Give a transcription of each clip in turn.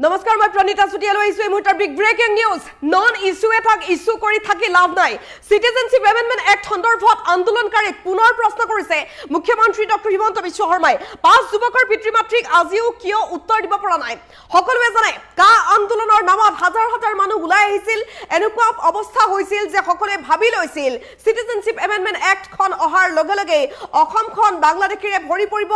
নমস্কাৰ মই প্ৰণীতা চুটিয়া লৈ আইছো এই মুহূৰ্তৰ big breaking news non issue attack issue কৰি থাকি লাভ নাই সিটিজেনশিপ এমেন্ডমেন্ট এক্ট সন্দৰ্ভত আন্দোলনকাৰীক পুনৰ প্ৰশ্ন কৰিছে মুখ্যমন্ত্ৰী ডক্টৰ হিমন্ত বিশ্ব শৰ্মাই পাঁচ যুৱকৰ পিতৃ-মাতৃক আজিও কিয় উত্তৰ দিব পৰা নাই সকলোৱে জানে কা আন্দোলনৰ নামত হাজাৰ হাজাৰ মানুহ ওলাই আহিছিল এনেকুৱা অৱস্থা হৈছিল যে সকলোৱে ভাবি লৈছিল সিটিজেনশিপ এমেন্ডমেন্ট এক্ট খন অহাৰ লগে লগে অসমখন বাংলাদেশীৰে ভৰি পৰিব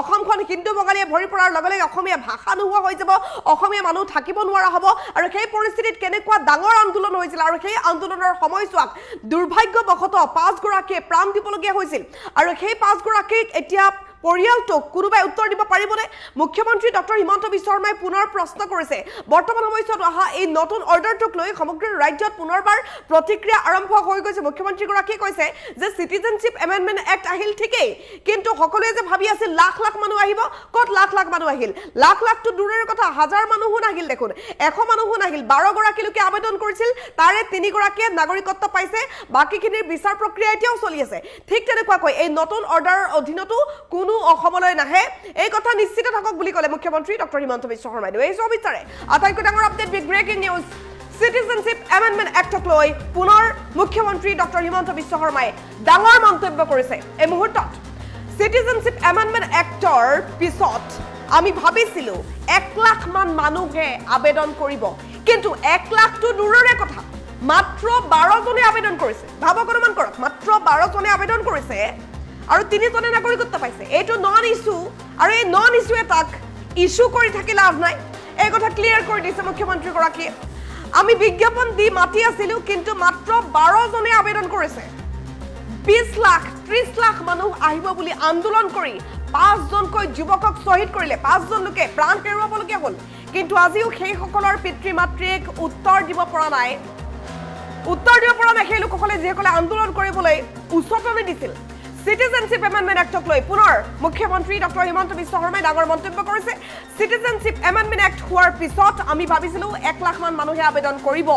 অসমখন হিন্দু বঙালীয়ে ভৰি পৰাৰ লগে লগে অসমীয়া ভাষা নোহোৱা হৈ যাব অসমীয়া মানুহ থাকিব নোৱাৰা হ'ব আৰু সেই পৰিস্থিতিত কেনেকুৱা ডাঙৰ আন্দোলন হৈছিল আৰু সেই আন্দোলনৰ সময়ছোৱাত দুৰ্ভাগ্যবশতঃ পাঁচ গৰাকীয়ে প্ৰাণ দিবলগীয়া হৈছিল আৰু সেই পাঁচ গৰাকীক এতিয়া পৰিয়ালটোক কোনোবাই উত্তৰ দিব পাৰিবনে মুখ্যমন্ত্ৰী ডক্টৰ হিমন্ত বিশ্ব শৰ্মাই পুনৰ প্ৰশ্ন কৰিছে বৰ্তমান সময়ত অহা এই নতুন অৰ্ডাৰটোক লৈ সমগ্ৰ ৰাজ্যত পুনৰবাৰ প্ৰতিক্ৰিয়া আৰম্ভ হৈ গৈছে মুখ্যমন্ত্ৰী গৰাকীয়ে কৈছে যে সিটিজেনশিপ এমেন্ডমেন্ট এক্ট আহিল ঠিকই কিন্তু সকলোৱে যে ভাবি আছিল লাখ লাখ মানুহ আহিব কত লাখ লাখ মানুহ আহিল লাখ লাখটো দূৰৰ কথা হাজাৰ মানুহো নাহিল দেখোন 100 মানুহো নাহিল 12 গৰাকী লোকে আবেদন কৰিছিল তাৰে 3 গৰাকীয়ে নাগৰিকত্ব পাইছে বাকিখিনিৰ বিচাৰ প্ৰক্ৰিয়া এতিয়াও চলি আছে ঠিক তেনেকুৱাকৈ এই নতুন অৰ্ডাৰৰ অধীনতো কোনো অসমলৈ নাহে এই কথা নিশ্চিত থাকক বুলি ক'লে মুখ্যমন্ত্ৰী ডক্টৰ হিমন্ত বিশ্ব শৰ্মাই এই সব বিচাৰে আটাইকৈ ডাঙৰ update big breaking news citizenship amendment এক্টক লৈ পুনৰ মুখ্যমন্ত্ৰী ডক্টৰ হিমন্ত বিশ্ব শৰ্মাই ডাঙৰ মন্তব্য কৰিছে এই মুহূৰ্তত সিটিজেনশিপ এমেন্ডমেন্ট এক্টৰ পিছত আমি ভাবিছিলো 1 লাখ মান মানুহে আবেদন কৰিব কিন্তু 1 লাখটো দূৰৰে কথা মাত্ৰ 12 জনে আবেদন কৰিছে ভাবক অনুমান কৰক মাত্ৰ 12 জনে আবেদন কৰিছে আৰু 3 জনে নাগৰিকত্ব পাইছে এইটো নন ইস্যু আৰু এই নন ইস্যু এটাক ইস্যু কৰি থাকি লাভ নাই এই কথা ক্লিয়াৰ কৰি দিছে মুখ্যমন্ত্ৰী গৰাকী আমি বিজ্ঞাপন দি মাতি আছিলো কিন্তু মাত্ৰ 12 জনে আবেদন কৰিছে 20 লাখ 30 লাখ মানুহ আহিব বুলি আন্দোলন কৰি 5 জনকৈ যুৱকক শহীদ কৰিলে 5 জন লোকে প্ৰাণ হেৰুৱাবলগীয়া হ'ল কিন্তু আজিও সেই সকলৰ পিতৃ-মাতৃক উত্তৰ দিব পৰা নাই সেই লোকসকলে যিসকলে আন্দোলন কৰিবলৈ উচতনি দিছিল সিটিজেনশিপ এমেন্ডমেন্ট এক্টক লৈ পুনৰ মুখ্যমন্ত্ৰী ডক্টৰ হিমন্ত বিশ্ব শৰ্মাই ডাঙৰ মন্তব্য কৰিছে সিটিজেনশিপ এমেন্ডমেন্ট এক্ট হোৱাৰ পিছত আমি ভাবিছিলো 1 লাখ মান মানুহে আবেদন কৰিব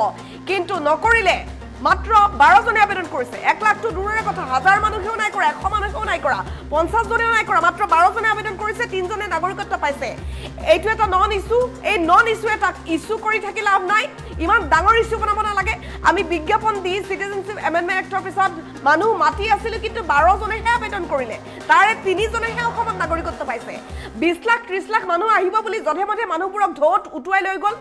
কিন্তু নকৰিলে মাত্ৰ 12 জনে আবেদন কৰিছে 1 লাখটো দূৰৰে কথা হাজাৰ মানুহেও নাই কৰা 100 মানুহেও নাই কৰা 50 জনেও নাই কৰা মাত্ৰ 12 জনে আবেদন কৰিছে 3 জনে নাগৰিকত্ব পাইছে এইটো এটা নন ইস্যু এই নন ইস্যু এটা ইস্যু কৰি থাকি লাভ নাই ইমান ডাঙৰ ইস্যু বনাব নালাগে আমি বিজ্ঞাপন দি সিটিজেনশিপ এমেন্ডমেন্ট এক্টৰ পিছত মানুহ মাতি আছিল কিন্তু 12 জনেহে আবেদন কৰিলে তাৰে 3 জনেহে অসমত নাগৰিকত্ব পাইছে 20 লাখ 30 লাখ মানুহ আহিব বুলি জধে মধে মানুহবোৰক ধোট উটুৱাই লৈ গ'ল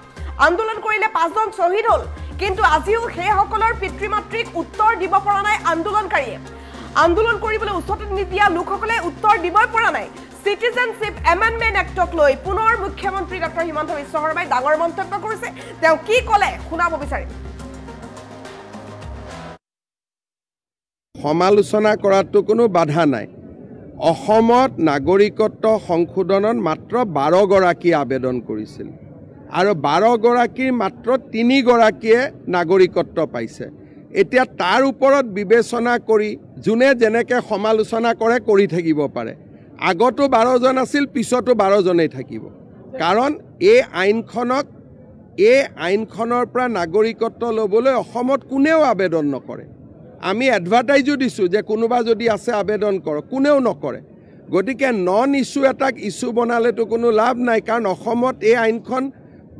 আন্দোলন কৰিলে 5 জন শহীদ হ'ল কিন্তু আজিও সেই সকলৰ পিতৃ-মাতৃক উত্তৰ দিব পৰা নাই আন্দোলনকাৰীয়ে আন্দোলন কৰিবলৈ উচতনি নিদিয়া লোকসকলে উত্তৰ দিবই পৰা নাই সিটিজেনশিপ এমেন্ডমেন্ট এক্টক লৈ পুনৰ মুখ্যমন্ত্ৰী ডক্টৰ হিমন্ত বিশ্ব শৰ্মাই ডাঙৰ মন্তব্য কৰিছে তেওঁ কি ক'লে শুনাব বিচাৰিম সমালোচনা কৰাটো কোনো বাধা নাই অসমত নাগৰিকত্ব সংশোধনত মাত্ৰ 12 গৰাকী আবেদন কৰিছিল আৰু 12 গৰাকীৰ মাত্ৰ 3 গৰাকীয়ে নাগৰিকত্ব পাইছে এতিয়া তাৰ ওপৰত বিবেচনা কৰি যোনে যেনেকৈ সমালোচনা কৰে কৰি থাকিব পাৰে আগতো 12 জন আছিল পিছতো 12 জনেই থাকিব কাৰণ এই আইনখনৰ পৰা নাগৰিকত্ব ল'বলৈ অসমত কোনেও আবেদন নকৰে আমি এডভাৰটাইজো দিছোঁ যে কোনোবা যদি আছে আবেদন কৰক কোনেও নকৰে গতিকে নন ইস্যু এটাক ইস্যু বনালেতো কোনো লাভ নাই কাৰণ অসমত এই আইনখন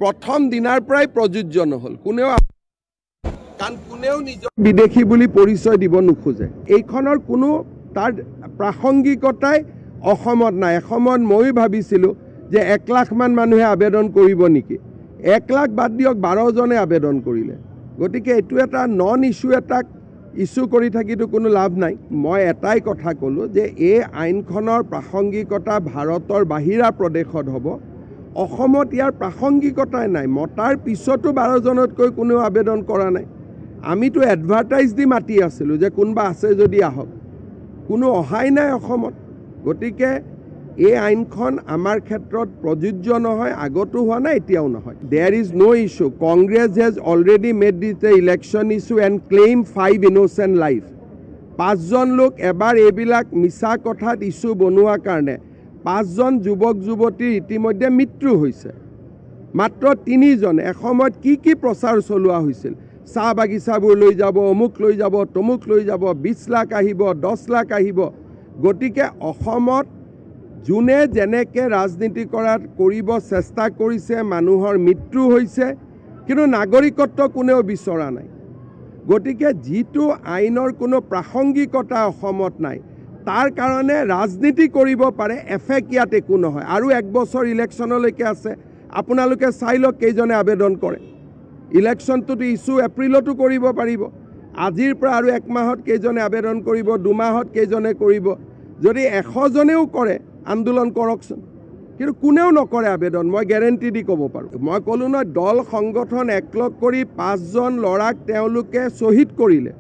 প্ৰথম দিনাৰ পৰাই প্ৰযোজ্য নহ'ল কোনেও নিজৰ বিদেশী বুলি পৰিচয় দিব নোখোজে এইখনৰ কোনো তাৰ প্ৰাসংগিকতাই অসমত নাই এসময়ত মই ভাবিছিলোঁ যে 1 লাখ মান মানুহে আবেদন কৰিব নেকি 1 লাখ বাদ দিয়ক 12 জনে আবেদন কৰিলে গতিকে এইটো এটা নন ইস্যু এটাক ইস্যু কৰি থাকিতো কোনো লাভ নাই মই এটাই কথা ক'লোঁ যে এই আইনখনৰ প্ৰাসংগিকতা ভাৰতৰ বাহিৰা প্ৰদেশত হ'ব অসমত ইয়াৰ প্ৰাসংগিকতাই নাই মতাৰ পিছতো 12 জনতকৈ কোনেও আবেদন কৰা নাই আমিতো এডভাৰটাইজ দি মাতি আছিলোঁ যে কোনোবা আছে যদি আহক কোনো অহাই নাই অসমত গতিকে এই আইনখন আমাৰ ক্ষেত্ৰত প্ৰযোজ্য নহয় আগতো হোৱা নাই এতিয়াও নহয় there is no' issue Congress has already made this the election issue and claim 5 innocent life 5 জন লোক এবাৰ এইবিলাক মিছা কথাত ইছ্যু বনোৱাৰ কাৰণে 5 জন যুৱক যুৱতীৰ ইতিমধ্যে মৃত্যু হৈছে মাত্ৰ 3 জন এসময়ত কি প্ৰচাৰ চলোৱা হৈছিল চাহ বাগিচাবোৰ লৈ যাব অমুক লৈ যাব তমুক লৈ যাব 20 লাখ আহিব 10 লাখ আহিব গতিকে অসমত যোনে যেনেকে ৰাজনীতি কৰিব চেষ্টা কৰিছে মানুহৰ মৃত্যু হৈছে কিন্তু নাগৰিকত্ব কোনেও বিচৰা নাই গতিকে যিটো আইনৰ কোনো প্ৰাসংগিকতা অসমত নাই তাৰ কাৰণে ৰাজনীতি কৰিব পাৰে এফেক্ট ইয়াত একো নহয় আৰু এক বছৰ ইলেকশ্যনলৈকে আছে আপোনালোকে চাই লওক কেইজনে আবেদন কৰে ইলেকশ্যনটোতো ইছ্যু এপ্ৰিলতো কৰিব পাৰিব আজিৰ পৰা আৰু এক মাহত কেইজনে আবেদন কৰিব দুমাহত কেইজনে কৰিব যদি 100 জনেও কৰে আন্দোলন কৰকচোন কিন্তু কোনেও নকৰে আবেদন মই গ্যাৰেণ্টি দি ক'ব পাৰোঁ মই ক'লো নহয় দল সংগঠন একলগ কৰি 5 জন ল'ৰাক তেওঁলোকে শ্বহীদ কৰিলে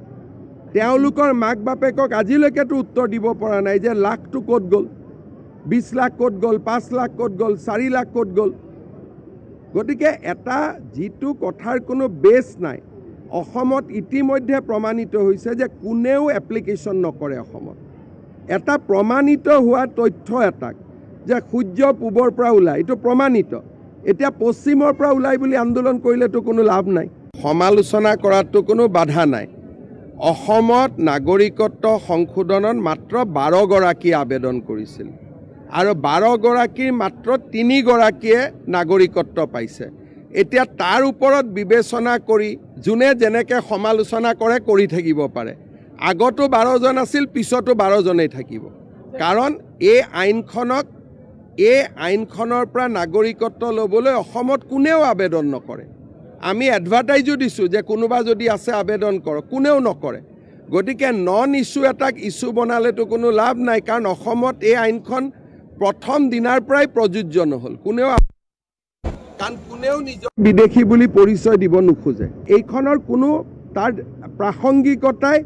তেওঁলোকৰ মাক বাপেকক আজিলৈকেতো উত্তৰ দিব পৰা নাই যে লাখটো ক'ত গ'ল 20 লাখ ক'ত গ'ল 5 লাখ ক'ত গ'ল 4 লাখ ক'ত গ'ল গতিকে এটা যিটো কথাৰ কোনো বেছ নাই অসমত ইতিমধ্যে প্ৰমাণিত হৈছে যে কোনেও এপ্লিকেশ্যন নকৰে অসমত এটা প্ৰমাণিত হোৱা তথ্য এটাক যে সূৰ্য পূবৰ পৰা ওলাই এইটো প্ৰমাণিত এতিয়া পশ্চিমৰ পৰা ওলাই বুলি আন্দোলন কৰিলেতো কোনো লাভ নাই সমালোচনা কৰাটো কোনো বাধা নাই অসমত নাগৰিকত্ব সংশোধনত মাত্ৰ 12 গৰাকী আবেদন কৰিছিল আৰু 12 গৰাকীৰ মাত্ৰ 3 গৰাকীয়ে নাগৰিকত্ব পাইছে এতিয়া তাৰ ওপৰত বিবেচনা কৰি যোনে যেনেকে সমালোচনা কৰে কৰি থাকিব পাৰে আগতো 12 জন আছিল পিছতো 12 জনেই থাকিব কাৰণ এই আইনখনৰ পৰা নাগৰিকত্ব ল'বলৈ অসমত কোনেও আবেদন নকৰে আমি এডভাৰটাইজো দিছোঁ যে কোনোবা যদি আছে আবেদন কৰক কোনেও নকৰে গতিকে নন ইছ্যু এটাক ইছ্যু বনালেতো কোনো লাভ নাই কাৰণ অসমত এই আইনখন প্ৰথম দিনাৰ পৰাই প্ৰযোজ্য নহ'ল কোনেও নিজৰ বিদেশী বুলি পৰিচয় দিব নোখোজে এইখনৰ কোনো তাৰ প্ৰাসংগিকতাই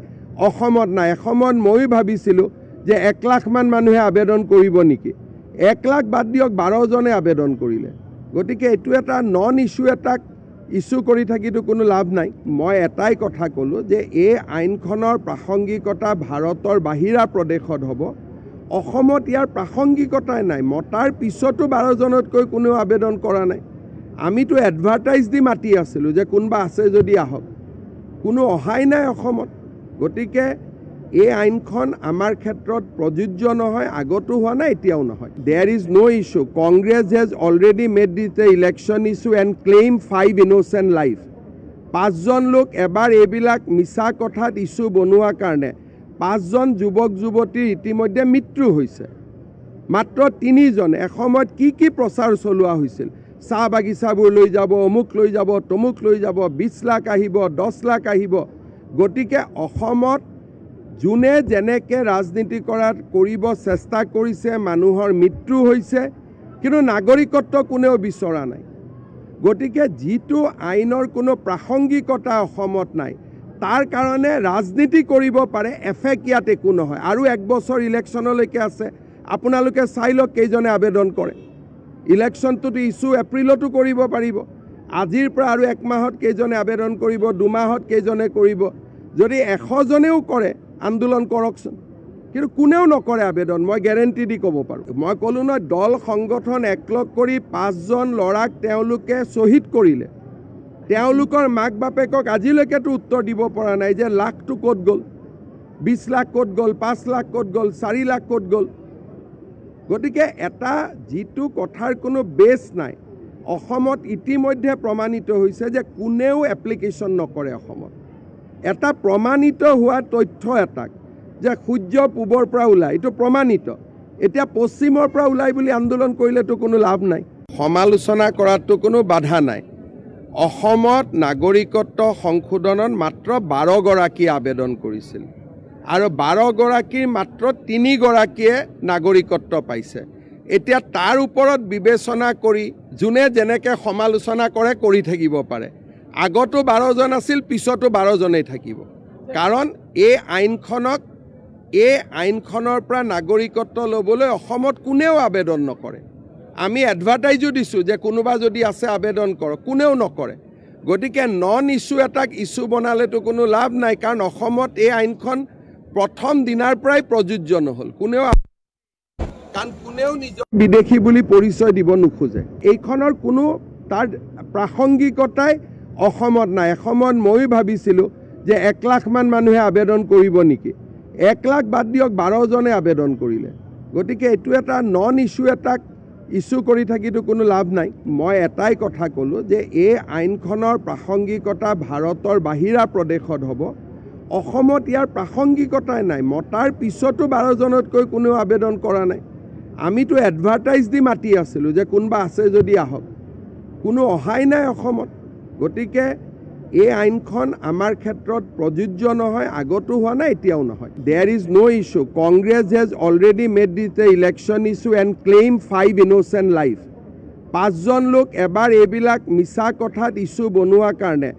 অসমত নাই এসময়ত মই ভাবিছিলোঁ যে 1 লাখ মান মানুহে আবেদন কৰিব নেকি 1 লাখ বাদ দিয়ক 12 জনে আবেদন কৰিলে গতিকে এইটো এটা নন ইছ্যু এটাক ইছ্যু কৰি থাকিতো কোনো লাভ নাই মই এটাই কথা ক'লোঁ যে এই আইনখনৰ প্ৰাসংগিকতা ভাৰতৰ বাহিৰা প্ৰদেশত হ'ব অসমত ইয়াৰ প্ৰাসংগিকতাই নাই মতাৰ পিছতো 12 জনতকৈ কোনেও আবেদন কৰা নাই আমিতো এডভাৰটাইজ দি মাতি আছিলোঁ যে কোনোবা আছে যদি আহক কোনো অহাই নাই অসমত গতিকে এই আইনখন আমাৰ ক্ষেত্ৰত প্ৰযোজ্য নহয় আগতো হোৱা নাই এতিয়াও নহয় there is no issue Congress has already made this the election issue and claim 5 innocent life 5 জন লোক এবাৰ এইবিলাক মিছা কথাত ইছ্যু বনোৱাৰ কাৰণে 5 জন যুৱক যুৱতীৰ ইতিমধ্যে মৃত্যু হৈছে মাত্ৰ 3 জন এসময়ত কি প্ৰচাৰ চলোৱা হৈছিল চাহ বাগিচাবোৰ লৈ যাব অমুক লৈ যাব তমুক লৈ যাব 20 লাখ আহিব 10 লাখ আহিব গতিকে অসমত যোনে যেনেকে ৰাজনীতি কৰিব চেষ্টা কৰিছে মানুহৰ মৃত্যু হৈছে কিন্তু নাগৰিকত্ব কোনেও বিচৰা নাই গতিকে যিটো আইনৰ কোনো প্ৰাসংগিকতা অসমত নাই তাৰ কাৰণে ৰাজনীতি কৰিব পাৰে এফেক্ট ইয়াত একো নহয় আৰু এক বছৰ ইলেকশ্যনলৈকে আছে আপোনালোকে চাই লওক কেইজনে আবেদন কৰে ইলেকশ্যনটোতো ইছ্যু এপ্ৰিলতো কৰিব পাৰিব আজিৰ পৰা আৰু এক মাহত কেইজনে আবেদন কৰিব দুমাহত কেইজনে কৰিব যদি 100 জনেও কৰে আন্দোলন কৰকচোন কিন্তু কোনেও নকৰে আবেদন মই গ্যাৰেণ্টি দি ক'ব পাৰোঁ মই ক'লো নহয় দল সংগঠন একলগ কৰি 5 জন ল'ৰাক তেওঁলোকে শ্বহীদ কৰিলে তেওঁলোকৰ মাক বাপেকক আজিলৈকেতো উত্তৰ দিব পৰা নাই যে লাখটো ক'ত গ'ল 20 লাখ ক'ত গ'ল 5 লাখ ক'ত গ'ল 4 লাখ ক'ত গ'ল গতিকে এটা যিটো কথাৰ কোনো বেছ নাই অসমত ইতিমধ্যে প্ৰমাণিত হৈছে যে কোনেও এপ্লিকেশ্যন নকৰে অসমত এটা প্ৰমাণিত হোৱা তথ্য এটাক যে সূৰ্য পূবৰ পৰা ওলাই এইটো প্ৰমাণিত এতিয়া পশ্চিমৰ পৰা ওলাই বুলি আন্দোলন কৰিলেতো কোনো লাভ নাই সমালোচনা কৰাটো কোনো বাধা নাই অসমত নাগৰিকত্ব সংশোধনত মাত্ৰ 12 গৰাকী আবেদন কৰিছিল আৰু 12 গৰাকীৰ মাত্ৰ 3 গৰাকীয়ে নাগৰিকত্ব পাইছে এতিয়া তাৰ ওপৰত বিবেচনা কৰি যোনে যেনেকে সমালোচনা কৰে কৰি থাকিব পাৰে আগতো 12 জন আছিল পিছতো 12 জনেই থাকিব কাৰণ এই আইনখনৰ পৰা নাগৰিকত্ব ল'বলৈ অসমত কোনেও আবেদন নকৰে আমি এডভাৰটাইজো দিছোঁ যে কোনোবা যদি আছে আবেদন কৰক কোনেও নকৰে গতিকে নন ইছ্যু এটাক ইছ্যু বনালেতো কোনো লাভ নাই কাৰণ অসমত এই আইনখন প্ৰথম দিনাৰ পৰাই প্ৰযোজ্য নহ'ল কোনেও নিজৰ বিদেশী বুলি পৰিচয় দিব নোখোজে এইখনৰ কোনো তাৰ প্ৰাসংগিকতাই অসমত নাই এসময়ত মই ভাবিছিলোঁ যে 1 লাখ মান মানুহে আবেদন কৰিব নেকি 1 লাখ বাদ দিয়ক 12 জনে আবেদন কৰিলে গতিকে এইটো এটা নন ইস্যু এটাক ইস্যু কৰি থাকিতো কোনো লাভ নাই মই এটাই কথা ক'লোঁ যে এই আইনখনৰ প্ৰাসংগিকতা ভাৰতৰ বাহিৰা প্ৰদেশত হ'ব অসমত ইয়াৰ প্ৰাসংগিকতাই নাই মতাৰ পিছতো 12 জনতকৈ কোনো আবেদন কৰা নাই আমিতো এডভাৰটাইজ দি মাতি আছিলোঁ যে কোনোবা আছে যদি আহক কোনো অহাই নাই অসমত গতিকে এই আইনখন আমাৰ ক্ষেত্ৰত প্ৰযোজ্য নহয় আগতো হোৱা নাই এতিয়াও নহয় there is no issue Congress has already made this the election issue and claim 5 innocent life 5 জন লোক এবাৰ এইবিলাক মিছা কথাত ইছ্যু বনোৱাৰ কাৰণে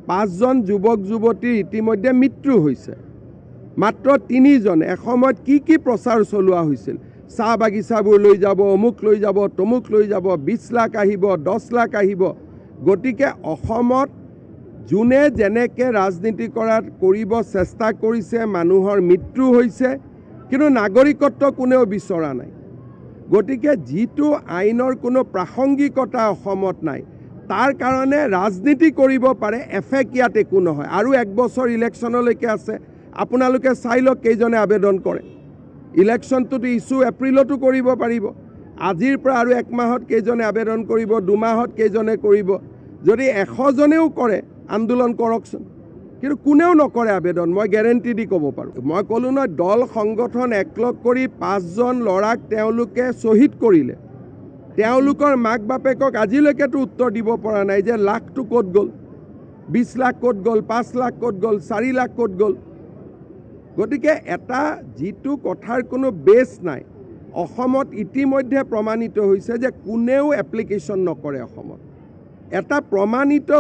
5 জন যুৱক যুৱতীৰ ইতিমধ্যে মৃত্যু হৈছে মাত্ৰ 3 জন এসময়ত কি প্ৰচাৰ চলোৱা হৈছিল চাহ বাগিচাবোৰ লৈ যাব অমুক লৈ যাব তমুক লৈ যাব 20 লাখ আহিব 10 লাখ আহিব গতিকে অসমত যোনে যেনেকে ৰাজনীতি কৰিব চেষ্টা কৰিছে মানুহৰ মৃত্যু হৈছে কিন্তু নাগৰিকত্ব কোনেও বিচৰা নাই গতিকে যিটো আইনৰ কোনো প্ৰাসংগিকতা অসমত নাই তাৰ কাৰণে ৰাজনীতি কৰিব পাৰে এফেক্ট ইয়াত একো নহয় আৰু 1 বছৰ ইলেকশ্যনলৈকে আছে আপোনালোকে চাই লওক কেইজনে আবেদন কৰে ইলেকশ্যনটোতো ইছ্যু এপ্ৰিলতো কৰিব পাৰিব আজিৰ পৰা আৰু 1 মাহত কেইজনে আবেদন কৰিব 2 মাহত কেইজনে কৰিব যদি 100 জনেও কৰে আন্দোলন কৰকচোন কিন্তু কোনেও নকৰে আবেদন মই গ্যাৰেণ্টি দি ক'ব পাৰোঁ মই ক'লোঁ নহয় দল সংগঠন একলগ কৰি 5 জন ল'ৰাক তেওঁলোকে শ্বহীদ কৰিলে তেওঁলোকৰ মাক বাপেকক আজিলৈকেতো উত্তৰ দিব পৰা নাই যে লাখটো ক'ত গ'ল 20 লাখ ক'ত গ'ল 5 লাখ ক'ত গ'ল 4 লাখ ক'ত গ'ল গতিকে এটা যিটো কথাৰ কোনো বেছ নাই অসমত ইতিমধ্যে প্ৰমাণিত হৈছে যে কোনেও এপ্লিকেশ্যন নকৰে অসমত এটা প্ৰমাণিত